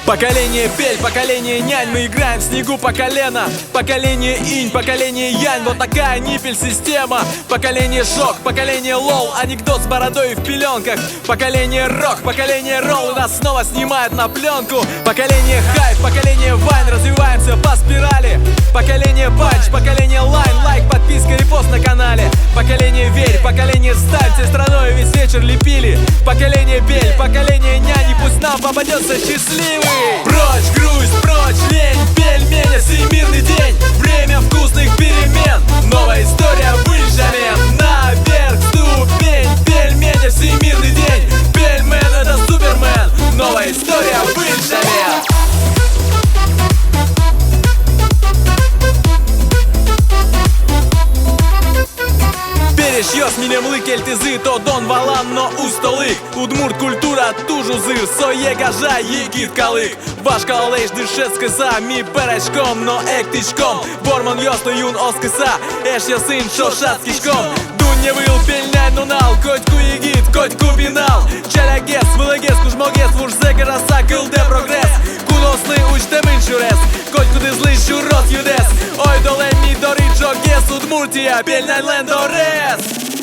Поколение бель, поколение нянь, мы играем в снегу по колено. Поколение инь, поколение янь, вот такая ниппель-система. Поколение шок, поколение лол, анекдот с бородой в пеленках. Поколение рок, поколение ролл, нас снова снимают на пленку. Поколение хайп, поколение вайн, развиваемся по спирали. Поколение панч, поколение лайн, лайк, подписка, репост на канале. Поколение верь, поколение сталь, всей страной весь вечер лепили. Поколение бель, поколение нянь, и пусть нам попадется счастливый. Прочь грусть, прочь лень, пельмени, всемирный день. Время вкусных перемен, новая история выжжамен. Наверх ступень, пельмени, всемирный день. Пельмен это супермен, новая история выжжамен. Перешьёс минемлы кельтизы, то дон валан, но устолык. Удмурт культура тужузыр, сое гажа егит калык. Ваш коллеж дышецкий са, ми перечком, но эктичком. Борман ёсто юн оскыса, эш я сын шошат кишком. Дун не выл пельнять нунал, котьку егит, котьку бинал. Челягес, вылегес, кужмогес, вурзе гараса, кылде прогресс. Кунослы учте мынчурес, котьку дызлы щурос юдес. Ой доле ми дориджо гес, удмуртия, пельнять лендорес.